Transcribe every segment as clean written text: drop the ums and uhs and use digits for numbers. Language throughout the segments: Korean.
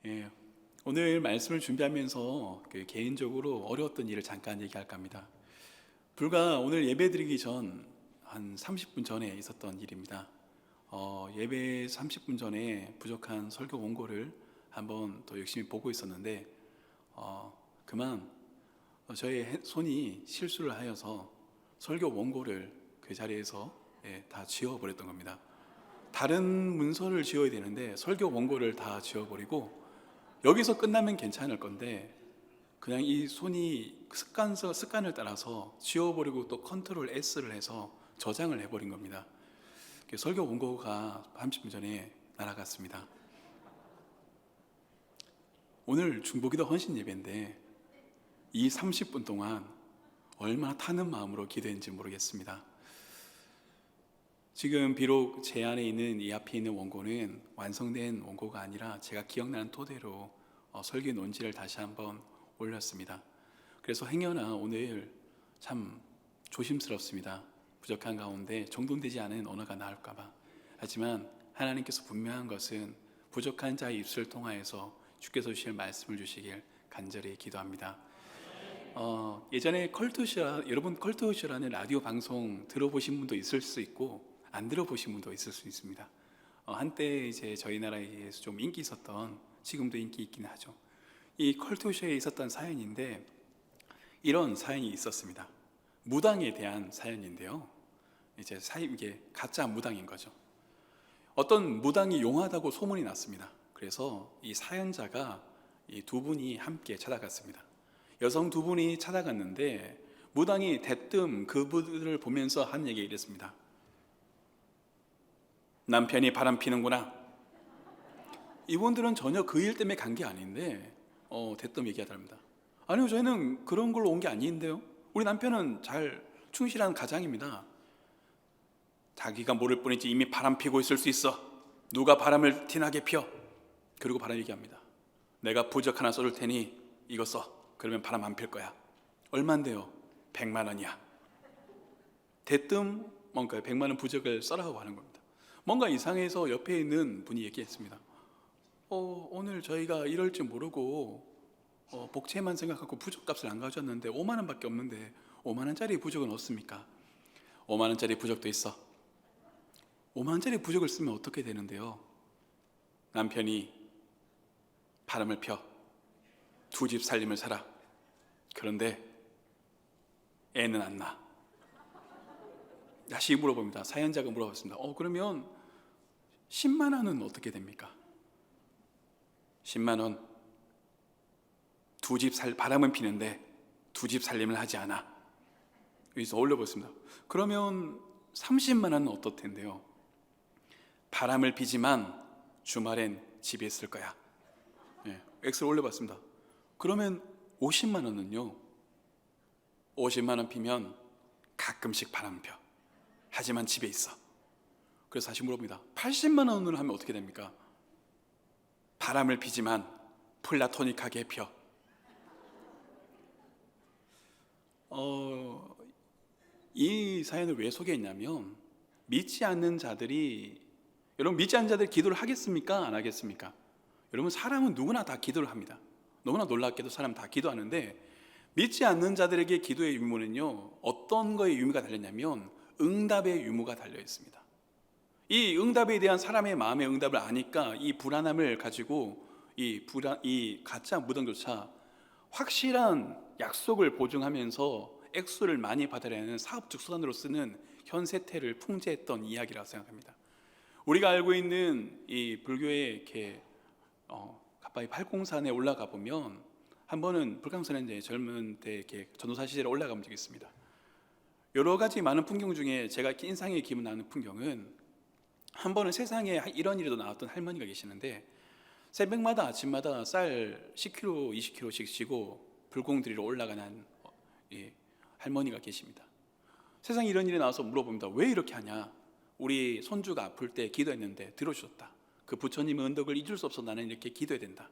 예, 오늘 말씀을 준비하면서 개인적으로 어려웠던 일을 잠깐 얘기할까 합니다. 불과 오늘 예배드리기 전 한 30분 전에 있었던 일입니다. 예배 30분 전에 부족한 설교 원고를 한번 더 열심히 보고 있었는데 그만 저의 손이 실수를 하여서 설교 원고를 그 자리에서 다 지워버렸던 겁니다. 다른 문서를 지워야 되는데 설교 원고를 다 지워버리고 여기서 끝나면 괜찮을 건데 그냥 이 손이 습관을 따라서 지워버리고 또 컨트롤 S를 해서 저장을 해버린 겁니다. 설교 원고가 30분 전에 날아갔습니다. 오늘 중보기도 헌신 예배인데 이 30분 동안 얼마나 타는 마음으로 기도했는지 모르겠습니다. 지금 비록 제 안에 있는 이 앞에 있는 원고는 완성된 원고가 아니라 제가 기억나는 토대로 설교 논지를 다시 한번 올렸습니다. 그래서 행여나 오늘 참 조심스럽습니다. 부족한 가운데 정돈되지 않은 언어가 나올까 봐. 하지만 하나님께서 분명한 것은 부족한 자의 입술을 통하여서 주께서 주실 말씀을 주시길 간절히 기도합니다. 예전에 여러분 컬투쇼라는 라디오 방송 들어보신 분도 있을 수 있고 안 들어보신 분도 있을 수 있습니다. 한때 이제 저희 나라에서 좀 인기 있었던, 지금도 인기 있긴 하죠. 이 컬투쇼에 있었던 사연인데 이런 사연이 있었습니다. 무당에 대한 사연인데요. 이게 가짜 무당인 거죠. 어떤 무당이 용하다고 소문이 났습니다. 그래서 이 사연자가 이 두 분이 함께 찾아갔습니다. 여성 두 분이 찾아갔는데 무당이 대뜸 그분을 보면서 한 얘기가 이랬습니다. 남편이 바람 피는구나. 이분들은 전혀 그 일 때문에 간 게 아닌데 대뜸 얘기하답니다. 아니요, 저희는 그런 걸로 온 게 아닌데요. 우리 남편은 잘 충실한 가장입니다. 자기가 모를 뿐이지 이미 바람 피고 있을 수 있어. 누가 바람을 티나게 피워. 그리고 바람 얘기합니다. 내가 부적 하나 써줄 테니 이거 써. 그러면 바람 안 필 거야. 얼만데요? 100만 원이야. 대뜸 뭔가 100만 원 부적을 써라고 하는 겁니다. 뭔가 이상해서 옆에 있는 분이 얘기했습니다. 오늘 저희가 이럴 줄 모르고 복채만 생각하고 부적값을 안 가져왔는데 5만 원밖에 없는데 5만 원짜리 부적은 없습니까? 5만 원짜리 부적도 있어. 5만 원짜리 부적을 쓰면 어떻게 되는데요? 남편이 바람을 펴 두 집 살림을 살아. 그런데 애는 안 나. 다시 물어봅니다. 사연자가 물어봤습니다. 그러면 10만 원은 어떻게 됩니까? 10만 원. 바람은 피는데 두 집 살림을 하지 않아. 여기서 올려보겠습니다. 그러면 30만 원은 어떨 텐데요? 바람을 피지만 주말엔 집에 있을 거야. X를 올려봤습니다. 그러면 50만 원은요? 50만 원 피면 가끔씩 바람 펴. 하지만 집에 있어. 그래서 다시 물어봅니다. 80만 원으로 하면 어떻게 됩니까? 바람을 피지만 플라토닉하게 펴. 이 사연을 왜 소개했냐면 믿지 않는 자들이, 여러분 믿지 않는 자들이 기도를 하겠습니까? 안 하겠습니까? 여러분 사람은 누구나 다 기도를 합니다. 너무나 놀랍게도 사람 다 기도하는데 믿지 않는 자들에게 기도의 유무는요, 어떤 거에 유무가 달렸냐면 응답의 유무가 달려 있습니다. 이 응답에 대한 사람의 마음의 응답을 아니까 이 불안함을 가지고 이 가짜 무당조차 확실한 약속을 보증하면서 액수를 많이 받으려는 사업적 수단으로 쓰는 현 세태를 풍자했던 이야기라고 생각합니다. 우리가 알고 있는 이 불교의 이렇게 가까이 팔공산에 올라가 보면 한 번은 불광산에 이제 젊은 때 이렇게 전도사 시절에 올라간 적이 있습니다. 여러 가지 많은 풍경 중에 제가 인상에 기분 나는 풍경은 한 번은 세상에 이런 일도 나왔던 할머니가 계시는데 새벽마다 아침마다 쌀 10kg, 20kg씩 지고 불공 드리러 올라가는 할머니가 계십니다. 세상에 이런 일이 나와서 물어봅니다. 왜 이렇게 하냐? 우리 손주가 아플 때 기도했는데 들어주셨다. 그 부처님의 은덕을 잊을 수 없어 나는 이렇게 기도해야 된다.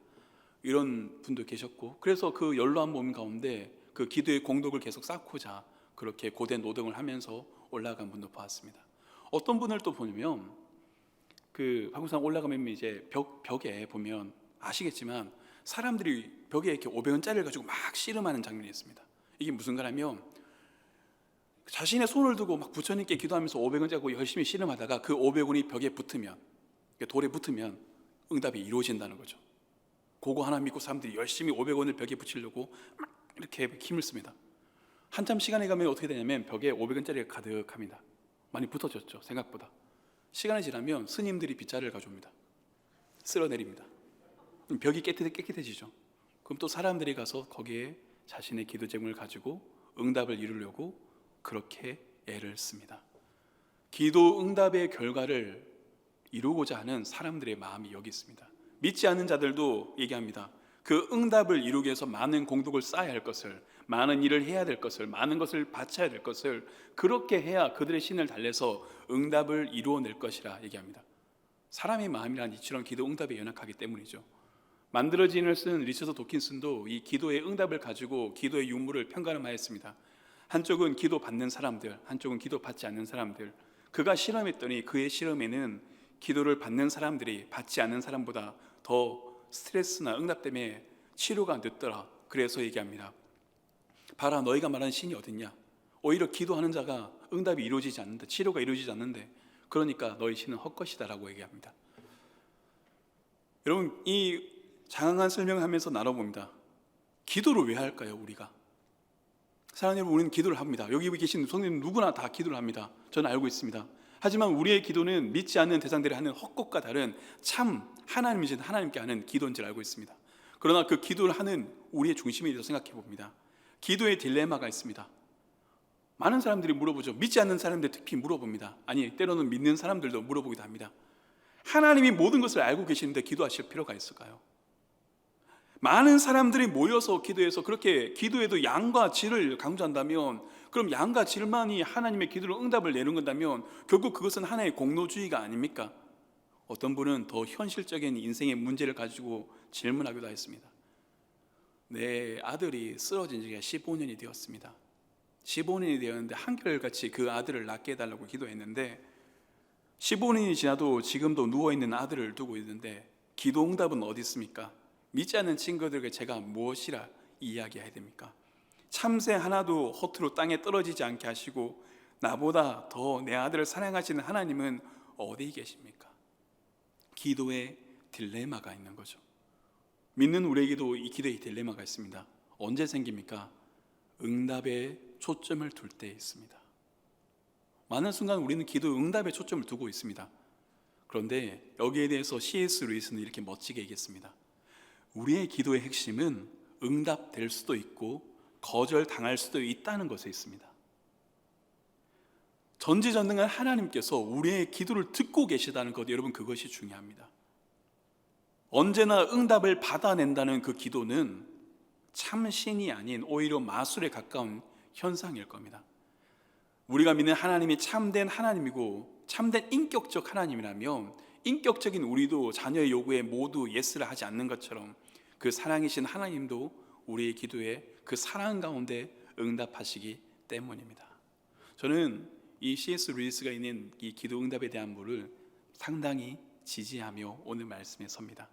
이런 분도 계셨고, 그래서 그 연로한 몸 가운데 그 기도의 공덕을 계속 쌓고자 그렇게 고된 노동을 하면서 올라간 분도 보았습니다. 어떤 분을 또 보면 그 화구산 올라가면 이제 벽에 보면 아시겠지만 사람들이 벽에 이렇게 500원짜리를 가지고 막 씨름하는 장면이 있습니다. 이게 무슨가라면 자신의 손을 두고 막 부처님께 기도하면서 500원짜리 열심히 씨름하다가 그 500원이 벽에 붙으면, 돌에 붙으면 응답이 이루어진다는 거죠. 그거 하나 믿고 사람들이 열심히 500원을 벽에 붙이려고 막 이렇게 힘을 씁니다. 한참 시간이 가면 어떻게 되냐면 벽에 500원짜리가 가득합니다. 많이 붙어졌죠, 생각보다. 시간이 지나면 스님들이 빗자루를 가져옵니다. 쓸어내립니다. 벽이 깨끗해지죠. 그럼 또 사람들이 가서 거기에 자신의 기도 제목을 가지고 응답을 이루려고 그렇게 애를 씁니다. 기도 응답의 결과를 이루고자 하는 사람들의 마음이 여기 있습니다. 믿지 않는 자들도 얘기합니다. 그 응답을 이루기 위해서 많은 공덕을 쌓아야 할 것을, 많은 일을 해야 될 것을, 많은 것을 바쳐야 될 것을, 그렇게 해야 그들의 신을 달래서 응답을 이루어낼 것이라 얘기합니다. 사람의 마음이란 이처럼 기도 응답에 연약하기 때문이죠. 만들어진을 쓴 리처드 도킨슨도 이 기도의 응답을 가지고 기도의 유무를 평가하였습니다. 한쪽은 기도 받는 사람들, 한쪽은 기도 받지 않는 사람들. 그가 실험했더니 그의 실험에는 기도를 받는 사람들이 받지 않는 사람보다 더 스트레스나 응답 때문에 치료가 늦더라. 그래서 얘기합니다. 봐라, 너희가 말하는 신이 어딨냐? 오히려 기도하는 자가 응답이 이루어지지 않는데, 치료가 이루어지지 않는데, 그러니까 너희 신은 헛것이다 라고 얘기합니다. 여러분, 이 장황한 설명을 하면서 나눠봅니다. 기도를 왜 할까요, 우리가? 사랑하는 여러분, 우리는 기도를 합니다. 여기 계신 성도님 누구나 다 기도를 합니다. 저는 알고 있습니다. 하지만 우리의 기도는 믿지 않는 대상들이 하는 헛것과 다른 참 하나님이신 하나님께 하는 기도인 줄 알고 있습니다. 그러나 그 기도를 하는 우리의 중심에 대해서 생각해 봅니다. 기도의 딜레마가 있습니다. 많은 사람들이 물어보죠. 믿지 않는 사람들 특히 물어봅니다. 아니, 때로는 믿는 사람들도 물어보기도 합니다. 하나님이 모든 것을 알고 계시는데 기도하실 필요가 있을까요? 많은 사람들이 모여서 기도해서 그렇게 기도에도 양과 질을 강조한다면, 그럼 양과 질만이 하나님의 기도를 응답을 내는 건다면 결국 그것은 하나의 공로주의가 아닙니까? 어떤 분은 더 현실적인 인생의 문제를 가지고 질문하기도 했습니다. 내 아들이 쓰러진 지가 15년이 되었습니다. 15년이 되었는데 한결같이 그 아들을 낫게 해달라고 기도했는데 15년이 지나도 지금도 누워있는 아들을 두고 있는데 기도 응답은 어디 있습니까? 믿지 않는 친구들에게 제가 무엇이라 이야기해야 됩니까? 참새 하나도 허투루 땅에 떨어지지 않게 하시고 나보다 더 내 아들을 사랑하시는 하나님은 어디 계십니까? 기도에 딜레마가 있는 거죠. 믿는 우리에게도 이 기도의 딜레마가 있습니다. 언제 생깁니까? 응답에 초점을 둘 때 있습니다. 많은 순간 우리는 기도 응답에 초점을 두고 있습니다. 그런데 여기에 대해서 C.S. 루이스는 이렇게 멋지게 얘기했습니다. 우리의 기도의 핵심은 응답될 수도 있고 거절당할 수도 있다는 것에 있습니다. 전지전능한 하나님께서 우리의 기도를 듣고 계시다는 것, 여러분, 그것이 중요합니다. 언제나 응답을 받아낸다는 그 기도는 참 신이 아닌 오히려 마술에 가까운 현상일 겁니다. 우리가 믿는 하나님이 참된 하나님이고 참된 인격적 하나님이라면 인격적인 우리도 자녀의 요구에 모두 예스를 하지 않는 것처럼 그 사랑이신 하나님도 우리의 기도에 그 사랑 가운데 응답하시기 때문입니다. 저는 이 C.S. 루이스가 있는 이 기도 응답에 대한 부를 상당히 지지하며 오늘 말씀에 섭니다.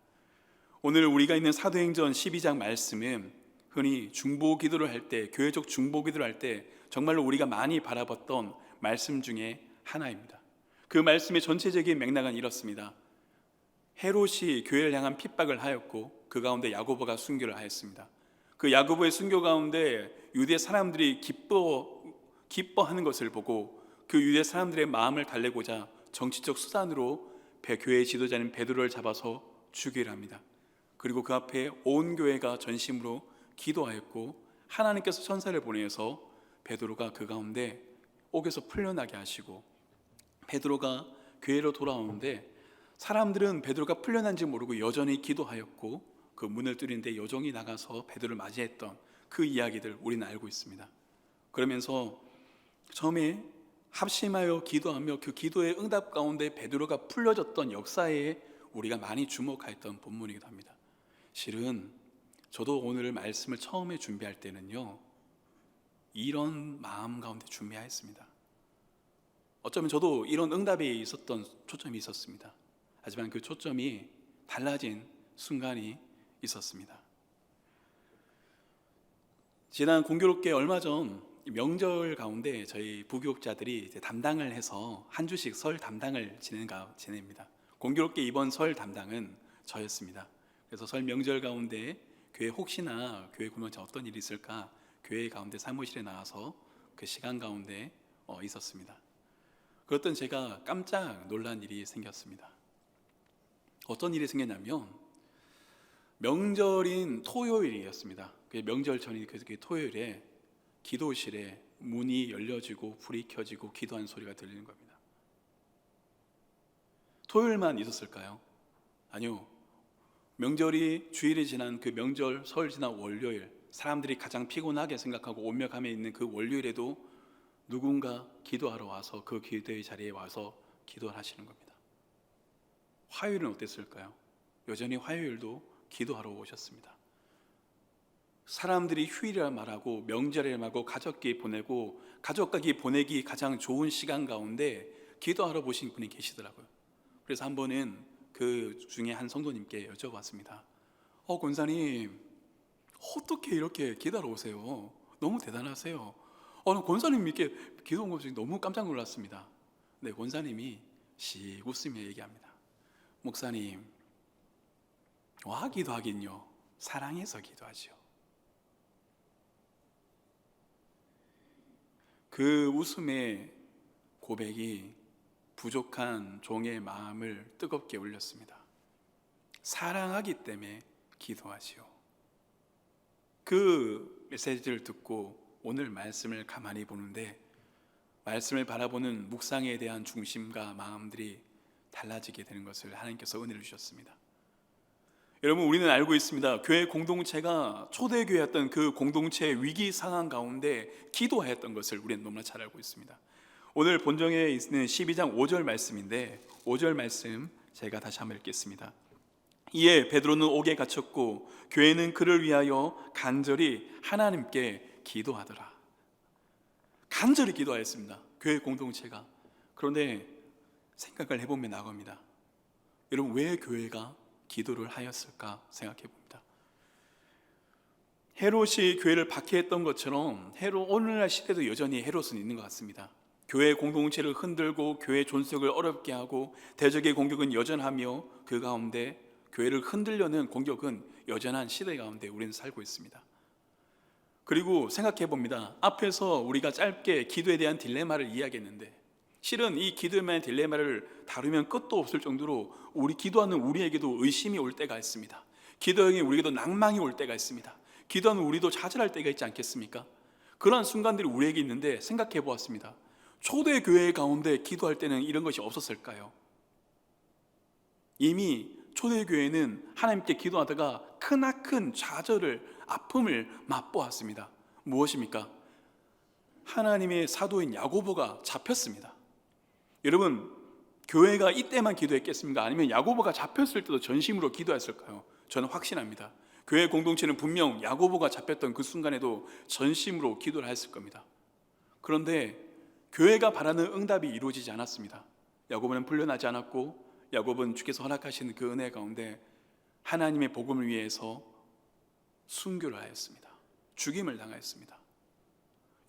오늘 우리가 있는 사도행전 12장 말씀은 흔히 중보 기도를 할 때, 교회적 중보 기도를 할 때 정말로 우리가 많이 바라봤던 말씀 중에 하나입니다. 그 말씀의 전체적인 맥락은 이렇습니다. 헤롯이 교회를 향한 핍박을 하였고 그 가운데 야고보가 순교를 하였습니다. 그 야고보의 순교 가운데 유대 사람들이 기뻐하는 것을 보고 그 유대 사람들의 마음을 달래고자 정치적 수단으로 교회의 지도자인 베드로를 잡아서 죽이려 합니다. 그리고 그 앞에 온 교회가 전심으로 기도하였고 하나님께서 천사를 보내서 베드로가 그 가운데 옥에서 풀려나게 하시고 베드로가 교회로 돌아오는데 사람들은 베드로가 풀려난지 모르고 여전히 기도하였고 그 문을 뚫는데 여종이 나가서 베드로를 맞이했던 그 이야기들 우리는 알고 있습니다. 그러면서 처음에 합심하여 기도하며 그 기도의 응답 가운데 베드로가 풀려졌던 역사에 우리가 많이 주목하였던 본문이기도 합니다. 실은 저도 오늘 말씀을 처음에 준비할 때는요, 이런 마음 가운데 준비하였습니다. 어쩌면 저도 이런 응답에 있었던 초점이 있었습니다. 하지만 그 초점이 달라진 순간이 있었습니다. 지난 공교롭게 얼마 전 명절 가운데 저희 부교육자들이 이제 담당을 해서 한 주씩 설 담당을 지냅니다. 공교롭게 이번 설 담당은 저였습니다. 그래서 설 명절 가운데 교회 혹시나 교회 공동체 어떤 일이 있을까 교회 가운데 사무실에 나와서 그 시간 가운데 있었습니다. 그랬던 제가 깜짝 놀란 일이 생겼습니다. 어떤 일이 생겼냐면 명절인 토요일이었습니다. 명절 전인 그 토요일에 기도실에 문이 열려지고 불이 켜지고 기도하는 소리가 들리는 겁니다. 토요일만 있었을까요? 아니요. 명절이 주일이 지난 그 명절 설 지난 월요일, 사람들이 가장 피곤하게 생각하고 온역함에 있는 그 월요일에도 누군가 기도하러 와서 그 기도의 자리에 와서 기도를 하시는 겁니다. 화요일은 어땠을까요? 여전히 화요일도 기도하러 오셨습니다. 사람들이 휴일이라 말하고 명절이라 말하고 가족끼리 보내고 가족끼리 보내기 가장 좋은 시간 가운데 기도하러 보신 분이 계시더라고요. 그래서 한 번은 그 중에 한 성도님께 여쭤봤습니다. 권사님 어떻게 이렇게 기도하러 오세요? 너무 대단하세요. 권사님 이렇게 기도 온 것 중에 너무 깜짝 놀랐습니다. 네, 권사님이 씩 웃으며 얘기합니다. 목사님, 와 기도하긴요, 사랑해서 기도하지요. 그 웃음의 고백이 부족한 종의 마음을 뜨겁게 울렸습니다. 사랑하기 때문에 기도하지요. 그 메시지를 듣고 오늘 말씀을 가만히 보는데 말씀을 바라보는 묵상에 대한 중심과 마음들이 달라지게 되는 것을 하나님께서 은혜를 주셨습니다. 여러분, 우리는 알고 있습니다. 교회 공동체가 초대교회였던 그 공동체의 위기 상황 가운데 기도하였던 것을 우리는 너무나 잘 알고 있습니다. 오늘 본정에 있는 12장 5절 말씀인데 5절 말씀 제가 다시 한번 읽겠습니다. 이에 베드로는 옥에 갇혔고 교회는 그를 위하여 간절히 하나님께 기도하더라. 간절히 기도하였습니다. 교회 공동체가. 그런데 생각을 해보면 나옵니다. 여러분, 왜 교회가 기도를 하였을까 생각해 봅니다. 헤롯이 교회를 박해했던 것처럼 오늘날 시대도 여전히 헤롯은 있는 것 같습니다. 교회 공동체를 흔들고 교회 존속을 어렵게 하고 대적의 공격은 여전하며 그 가운데 교회를 흔들려는 공격은 여전한 시대 가운데 우리는 살고 있습니다. 그리고 생각해 봅니다. 앞에서 우리가 짧게 기도에 대한 딜레마를 이야기했는데 실은 이 기도에 대한 딜레마를 다루면 끝도 없을 정도로 우리 기도하는 우리에게도 의심이 올 때가 있습니다. 기도형에 우리에게도 낭망이 올 때가 있습니다. 기도하는 우리도 좌절할 때가 있지 않겠습니까? 그러한 순간들이 우리에게 있는데 생각해 보았습니다. 초대교회 가운데 기도할 때는 이런 것이 없었을까요? 이미 초대교회는 하나님께 기도하다가 크나큰 좌절을, 아픔을 맛보았습니다. 무엇입니까? 하나님의 사도인 야고보가 잡혔습니다. 여러분, 교회가 이때만 기도했겠습니까? 아니면 야고보가 잡혔을 때도 전심으로 기도했을까요? 저는 확신합니다. 교회 공동체는 분명 야고보가 잡혔던 그 순간에도 전심으로 기도를 했을 겁니다. 그런데 교회가 바라는 응답이 이루어지지 않았습니다. 야고보는 풀려나지 않았고 야고보는 주께서 허락하신 그 은혜 가운데 하나님의 복음을 위해서 순교를 하였습니다. 죽임을 당하였습니다.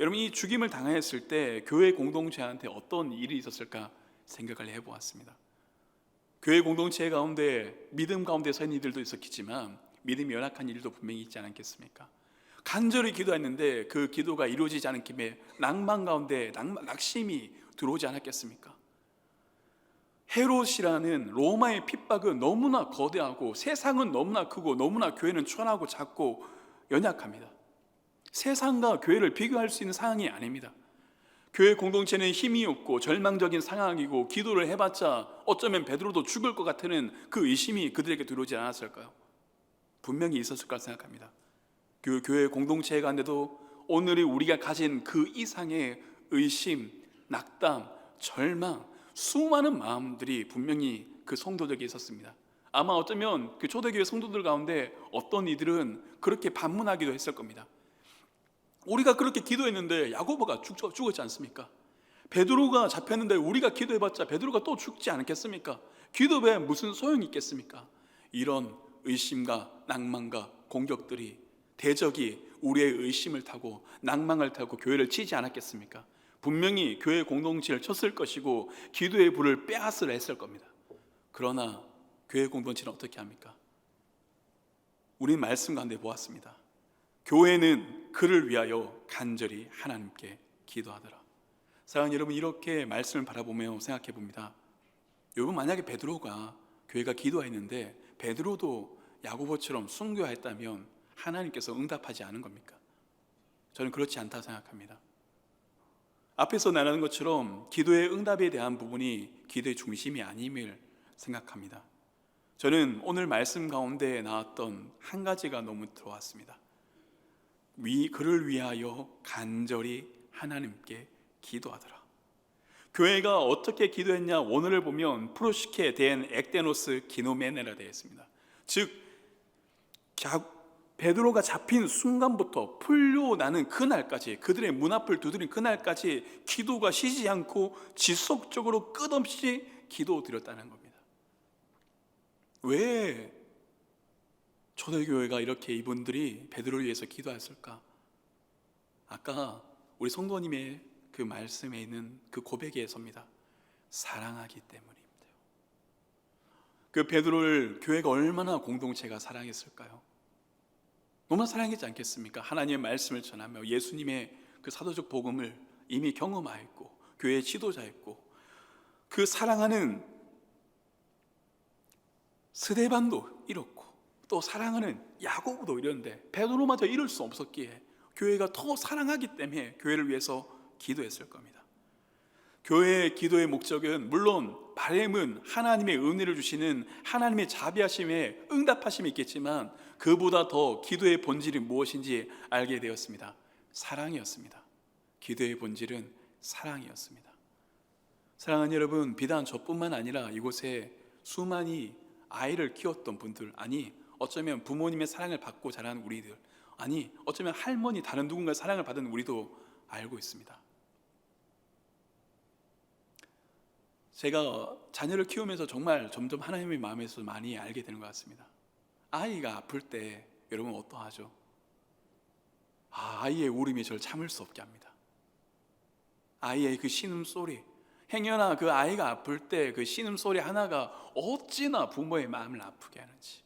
여러분, 이 죽임을 당하였을 때 교회 공동체한테 어떤 일이 있었을까 생각을 해보았습니다. 교회 공동체 가운데 믿음 가운데 서 있는 이들도 있었겠지만 믿음이 연약한 일도 분명히 있지 않겠습니까? 간절히 기도했는데 그 기도가 이루어지지 않은 김에 낭만 가운데 낙심이 들어오지 않았겠습니까? 헤롯이라는 로마의 핍박은 너무나 거대하고 세상은 너무나 크고 너무나 교회는 천하고 작고 연약합니다. 세상과 교회를 비교할 수 있는 상황이 아닙니다. 교회 공동체는 힘이 없고 절망적인 상황이고 기도를 해봤자 어쩌면 베드로도 죽을 것 같은 그 의심이 그들에게 들어오지 않았을까요? 분명히 있었을 거라 생각합니다. 그 교회 공동체 가운데도 오늘의 우리가 가진 그 이상의 의심, 낙담, 절망, 수많은 마음들이 분명히 그 성도들에게 있었습니다. 아마 어쩌면 그 초대교회 성도들 가운데 어떤 이들은 그렇게 반문하기도 했을 겁니다. 우리가 그렇게 기도했는데 야고보가 죽었지 않습니까? 베드로가 잡혔는데 우리가 기도해봤자 베드로가 또 죽지 않겠습니까? 기도에 무슨 소용이 있겠습니까? 이런 의심과 낭만과 공격들이, 대적이 우리의 의심을 타고 낭만을 타고 교회를 치지 않았겠습니까? 분명히 교회 공동체를 쳤을 것이고 기도의 불을 빼앗으려 했을 겁니다. 그러나 교회 공동체는 어떻게 합니까? 우리는 말씀 가운데 보았습니다. 교회는 그를 위하여 간절히 하나님께 기도하더라. 사랑하는 여러분, 이렇게 말씀을 바라보며 생각해 봅니다. 여러분, 만약에 베드로가 교회가 기도했는데 베드로도 야고보처럼 순교했다면 하나님께서 응답하지 않은 겁니까? 저는 그렇지 않다 생각합니다. 앞에서 말하는 것처럼 기도의 응답에 대한 부분이 기도의 중심이 아님을 생각합니다. 저는 오늘 말씀 가운데 나왔던 한 가지가 너무 들어왔습니다. 그를 위하여 간절히 하나님께 기도하더라. 교회가 어떻게 기도했냐, 원어를 보면 프로시케 덴 ek데노스 기노메네라 되어 있습니다. 즉 베드로가 잡힌 순간부터 풀려나는 그날까지, 그들의 문 앞을 두드린 그날까지 기도가 쉬지 않고 지속적으로 끝없이 기도드렸다는 겁니다. 왜 초대교회가 이렇게 이분들이 베드로를 위해서 기도했을까? 아까 우리 성도님의 그 말씀에 있는 그 고백에서입니다. 사랑하기 때문입니다. 그 베드로를 교회가 얼마나 공동체가 사랑했을까요? 너무나 사랑했지 않겠습니까? 하나님의 말씀을 전하며 예수님의 그 사도적 복음을 이미 경험하였고 교회의 지도자였고, 그 사랑하는 스데반도 이렇고 또 사랑하는 야고보도 이런데 베드로마저 이럴 수 없었기에 교회가 더 사랑하기 때문에 교회를 위해서 기도했을 겁니다. 교회의 기도의 목적은 물론 바람은 하나님의 은혜를 주시는 하나님의 자비하심에 응답하심이 있겠지만 그보다 더 기도의 본질이 무엇인지 알게 되었습니다. 사랑이었습니다. 기도의 본질은 사랑이었습니다. 사랑하는 여러분, 비단 저뿐만 아니라 이곳에 수많이 아이를 키웠던 분들, 아니 어쩌면 부모님의 사랑을 받고 자란 우리들, 아니 어쩌면 할머니, 다른 누군가의 사랑을 받은 우리도 알고 있습니다. 제가 자녀를 키우면서 정말 점점 하나님의 마음에서 많이 알게 되는 것 같습니다. 아이가 아플 때 여러분 어떠하죠? 아이의 울음이 저를 참을 수 없게 합니다. 아이의 그 신음소리, 행여나 그 아이가 아플 때 그 신음소리 하나가 어찌나 부모의 마음을 아프게 하는지.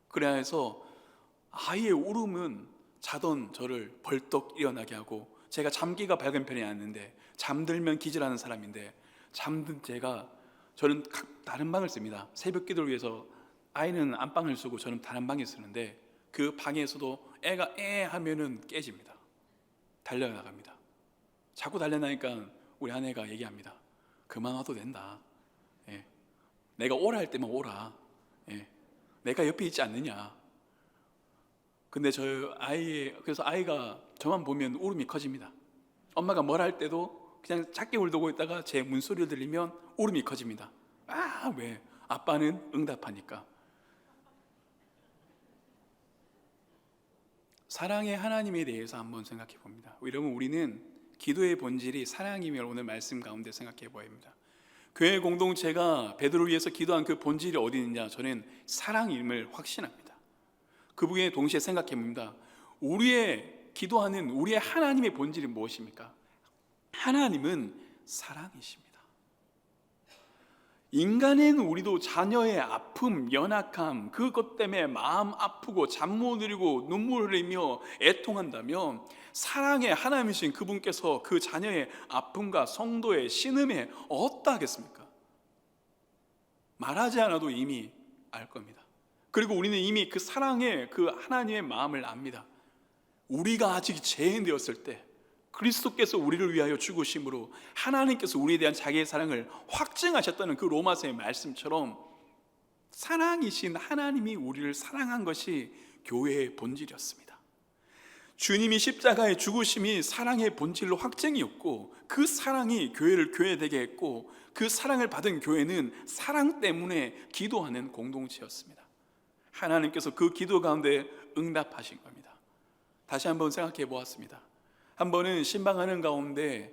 그래서 아이의 울음은 자던 저를 벌떡 일어나게 하고, 제가 잠기가 밝은 편이 아닌데 잠들면 기절하는 사람인데 잠든 저는 다른 방을 씁니다. 새벽 기도를 위해서 아이는 안방을 쓰고 저는 다른 방에 쓰는데 그 방에서도 애가 하면은 깨집니다. 달려나갑니다. 자꾸 달려나니까 우리 아내가 얘기합니다. 그만 와도 된다. 예. 내가 오라 할 때만 오라. 예. 내가 옆에 있지 않느냐. 근데 그래서 아이가 저만 보면 울음이 커집니다. 엄마가 뭘 할 때도 그냥 작게 울고 있다가 제 문소리를 들리면 울음이 커집니다. 왜? 아빠는 응답하니까. 사랑의 하나님에 대해서 한번 생각해 봅니다. 여러분, 우리는 기도의 본질이 사랑이며 오늘 말씀 가운데 생각해 보입니다. 교회 공동체가 베드로를 위해서 기도한 그 본질이 어디 있느냐? 저는 사랑임을 확신합니다. 그 부분에 동시에 생각해 봅니다. 기도하는 우리의 하나님의 본질이 무엇입니까? 하나님은 사랑이십니다. 인간인 우리도 자녀의 아픔, 연약함, 그것 때문에 마음 아프고 잠 못 이루고 눈물 흘리며 애통한다면 사랑의 하나님이신 그분께서 그 자녀의 아픔과 성도의 신음에 어떠하겠습니까? 말하지 않아도 이미 알 겁니다. 그리고 우리는 이미 그 사랑의 그 하나님의 마음을 압니다. 우리가 아직 죄인 되었을 때 그리스도께서 우리를 위하여 죽으심으로 하나님께서 우리에 대한 자기의 사랑을 확증하셨다는 그 로마서의 말씀처럼 사랑이신 하나님이 우리를 사랑한 것이 교회의 본질이었습니다. 주님이 십자가의 죽으심이 사랑의 본질로 확증이었고, 그 사랑이 교회를 교회되게 했고, 그 사랑을 받은 교회는 사랑 때문에 기도하는 공동체였습니다. 하나님께서 그 기도 가운데 응답하신 겁니다. 다시 한번 생각해 보았습니다. 한 번은 신방하는 가운데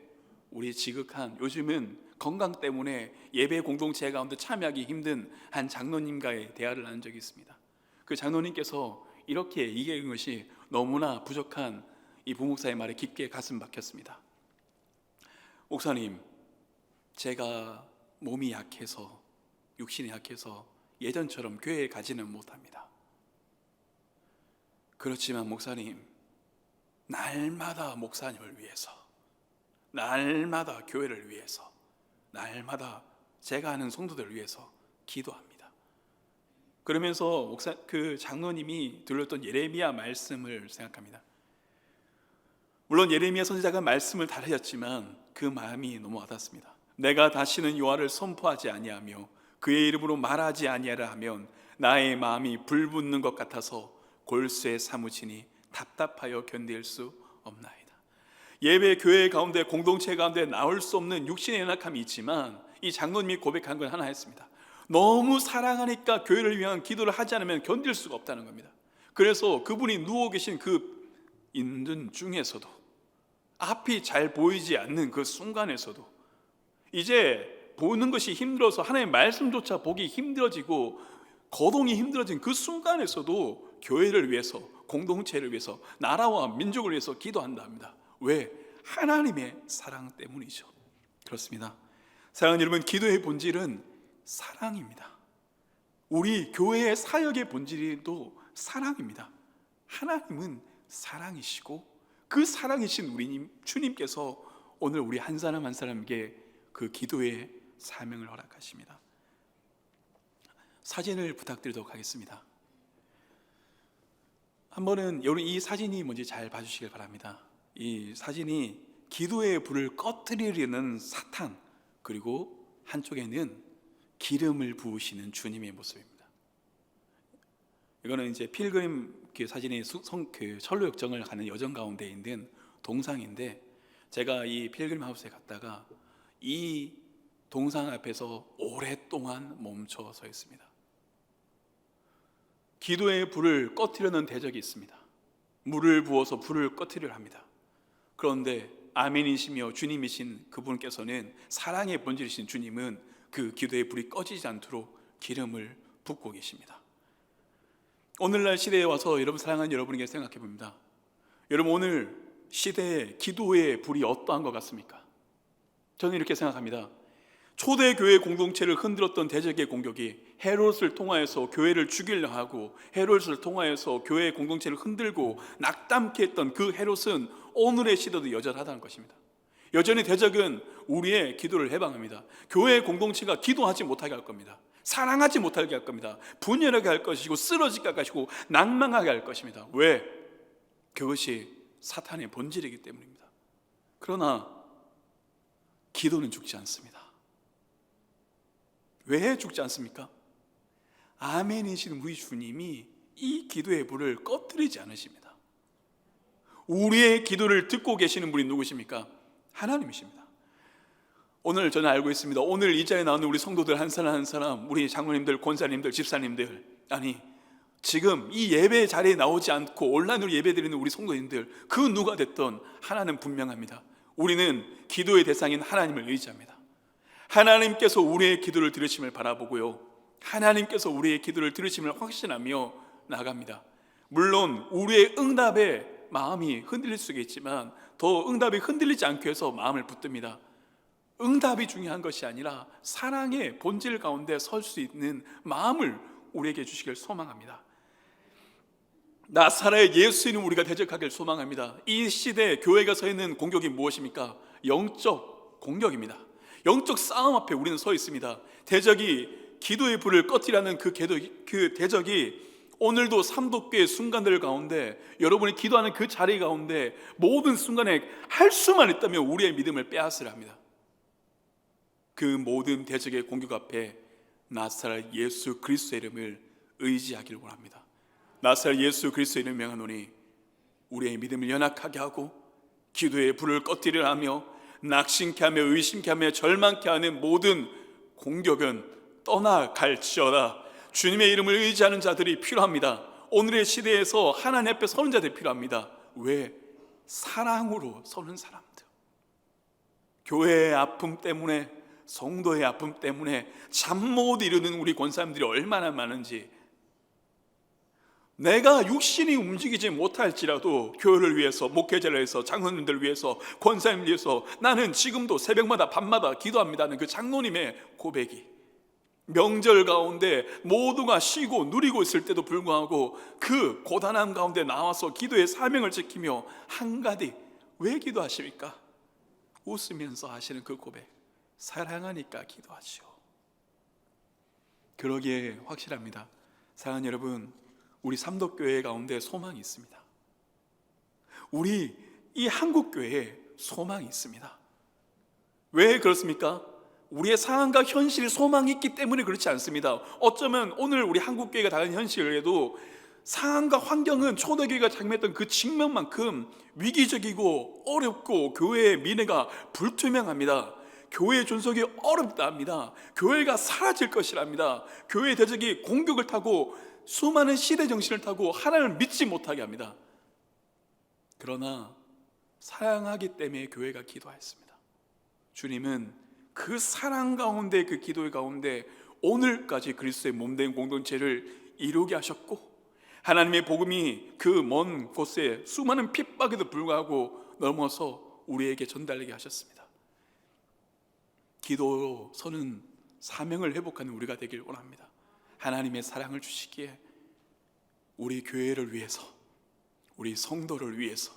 우리 지극한, 요즘은 건강 때문에 예배 공동체 가운데 참여하기 힘든 한 장로님과의 대화를 나눈 적이 있습니다. 그 장로님께서 이렇게 얘기한 것이 너무나 부족한 이 부목사의 말에 깊게 가슴 박혔습니다. 목사님, 제가 몸이 약해서, 육신이 약해서 예전처럼 교회에 가지는 못합니다. 그렇지만 목사님, 날마다 목사님을 위해서, 날마다 교회를 위해서, 날마다 제가 아는 성도들을 위해서 기도합니다. 그러면서 그 장로님이 들렸던 예레미야 말씀을 생각합니다. 물론 예레미야 선지자가 말씀을 다 하셨지만 그 마음이 너무 와닿습니다. 내가 다시는 여호와를 선포하지 아니하며 그의 이름으로 말하지 아니하라 하면 나의 마음이 불붙는 것 같아서 골수에 사무치니 답답하여 견딜 수 없나이다. 예배 교회 가운데, 공동체 가운데 나올 수 없는 육신의 연약함이 있지만 이 장로님이 고백한 건 하나였습니다. 너무 사랑하니까 교회를 위한 기도를 하지 않으면 견딜 수가 없다는 겁니다. 그래서 그분이 누워 계신 그 있는 중에서도, 앞이 잘 보이지 않는 그 순간에서도, 이제 보는 것이 힘들어서 하나님의 말씀조차 보기 힘들어지고 거동이 힘들어진 그 순간에서도 교회를 위해서, 공동체를 위해서, 나라와 민족을 위해서 기도한다 합니다. 왜? 하나님의 사랑 때문이죠. 그렇습니다. 사랑하는 여러분, 기도의 본질은 사랑입니다. 우리 교회의 사역의 본질도 사랑입니다. 하나님은 사랑이시고 그 사랑이신 우리 주님께서 오늘 우리 한 사람 한 사람에게 그 기도의 사명을 허락하십니다. 사진을 부탁드리도록 하겠습니다. 한번은 이 사진이 뭔지 잘 봐주시길 바랍니다. 이 사진이 기도의 불을 꺼뜨리려는 사탄, 그리고 한쪽에는 기름을 부으시는 주님의 모습입니다. 이거는 이제 필그림 사진이 철로 역정을 가는 여정 가운데 있는 동상인데, 제가 이 필그림 하우스에 갔다가 이 동상 앞에서 오랫동안 멈춰 서 있습니다. 기도의 불을 꺼뜨리는 대적이 있습니다. 물을 부어서 불을 꺼뜨리려 합니다. 그런데 아멘이시며 주님이신 그분께서는, 사랑의 본질이신 주님은 그 기도의 불이 꺼지지 않도록 기름을 붓고 계십니다. 오늘날 시대에 와서 여러분, 사랑하는 여러분에게 생각해 봅니다. 여러분, 오늘 시대의 기도의 불이 어떠한 것 같습니까? 저는 이렇게 생각합니다. 초대교회 공동체를 흔들었던 대적의 공격이 헤롯을 통하여서 교회를 죽이려 하고, 헤롯을 통하여서 교회의 공동체를 흔들고 낙담케 했던 그 헤롯은 오늘의 시대도 여전하다는 것입니다. 여전히 대적은 우리의 기도를 해방합니다. 교회의 공동체가 기도하지 못하게 할 겁니다. 사랑하지 못하게 할 겁니다. 분열하게 할 것이고, 쓰러지게 할 것이고, 낭망하게 할 것입니다. 왜? 그것이 사탄의 본질이기 때문입니다. 그러나 기도는 죽지 않습니다. 왜 죽지 않습니까? 아멘이신 우리 주님이 이 기도의 불을 꺼뜨리지 않으십니다. 우리의 기도를 듣고 계시는 분이 누구십니까? 하나님이십니다. 오늘 저는 알고 있습니다. 오늘 이 자리에 나오는 우리 성도들 한 사람 한 사람, 우리 장로님들, 권사님들, 집사님들, 아니 지금 이 예배 자리에 나오지 않고 온라인으로 예배드리는 우리 성도님들, 그 누가 됐던 하나는 분명합니다. 우리는 기도의 대상인 하나님을 의지합니다. 하나님께서 우리의 기도를 들으심을 바라보고요, 하나님께서 우리의 기도를 들으심을 확신하며 나아갑니다. 물론 우리의 응답에 마음이 흔들릴 수가 있지만 더 응답이 흔들리지 않기 위해서 마음을 붙듭니다. 응답이 중요한 것이 아니라 사랑의 본질 가운데 설 수 있는 마음을 우리에게 주시길 소망합니다. 나사렛 예수님 우리가 대적하길 소망합니다. 이 시대에 교회가 서 있는 공격이 무엇입니까? 영적 공격입니다. 영적 싸움 앞에 우리는 서 있습니다. 대적이 기도의 불을 꺼뜨리라는 그 대적이 오늘도 삼독교의 순간들 가운데, 여러분이 기도하는 그 자리 가운데 모든 순간에 할 수만 있다면 우리의 믿음을 빼앗으려 합니다. 그 모든 대적의 공격 앞에 나사렛 예수 그리스도의 이름을 의지하기를 원합니다. 나사렛 예수 그리스도의 이름을 명하노니 우리의 믿음을 연약하게 하고 기도의 불을 꺼뜨리려 하며 낙심케 하며 의심케 하며 절망케 하는 모든 공격은 떠나갈지어다. 주님의 이름을 의지하는 자들이 필요합니다. 오늘의 시대에서 하나님 앞에 서는 자들이 필요합니다. 왜? 사랑으로 서는 사람들. 교회의 아픔 때문에, 성도의 아픔 때문에 잠 못 이루는 우리 권사님들이 얼마나 많은지, 내가 육신이 움직이지 못할지라도 교회를 위해서, 목회자를 위해서, 장로님들을 위해서, 권사님을 위해서 나는 지금도 새벽마다 밤마다 기도합니다는 그 장로님의 고백이, 명절 가운데 모두가 쉬고 누리고 있을 때도 불구하고 그 고단함 가운데 나와서 기도의 사명을 지키며 한가득 왜 기도하십니까? 웃으면서 하시는 그 고백, 사랑하니까 기도하시오. 그러기에 확실합니다. 사랑하는 여러분, 우리 삼덕교회 가운데 소망이 있습니다. 우리 이 한국교회에 소망이 있습니다. 왜 그렇습니까? 우리의 상황과 현실이 소망이 있기 때문에 그렇지 않습니다. 어쩌면 오늘 우리 한국교회가 당한 현실에도 상황과 환경은 초대교회가 장면했던 그 측면만큼 위기적이고 어렵고 교회의 미래가 불투명합니다. 교회의 존속이 어렵다 합니다. 교회가 사라질 것이랍니다. 교회의 대적이 공격을 타고 수많은 시대 정신을 타고 하나님을 믿지 못하게 합니다. 그러나 사랑하기 때문에 교회가 기도했습니다. 주님은 그 사랑 가운데, 그 기도의 가운데 오늘까지 그리스도의 몸된 공동체를 이루게 하셨고, 하나님의 복음이 그 먼 곳에 수많은 핍박에도 불구하고 넘어서 우리에게 전달되게 하셨습니다. 기도로 서는 사명을 회복하는 우리가 되길 원합니다. 하나님의 사랑을 주시기에 우리 교회를 위해서, 우리 성도를 위해서,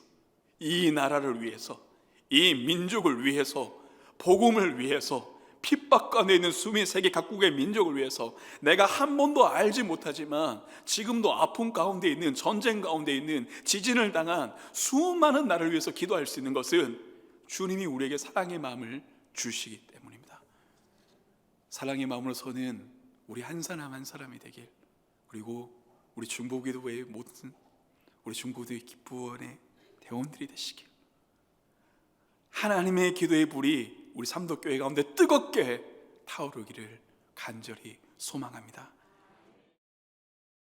이 나라를 위해서, 이 민족을 위해서, 복음을 위해서, 핍박 가운데 있는 수민 세계 각국의 민족을 위해서, 내가 한 번도 알지 못하지만 지금도 아픔 가운데 있는, 전쟁 가운데 있는, 지진을 당한 수많은 나라를 위해서 기도할 수 있는 것은 주님이 우리에게 사랑의 마음을 주시기 때문입니다. 사랑의 마음으로 서는 우리 한 사람 한 사람이 되길, 그리고 우리 중보기도회의 모든 우리 중보기도회 기부원의 대원들이 되시길, 하나님의 기도의 불이 우리 삼덕교회 가운데 뜨겁게 타오르기를 간절히 소망합니다.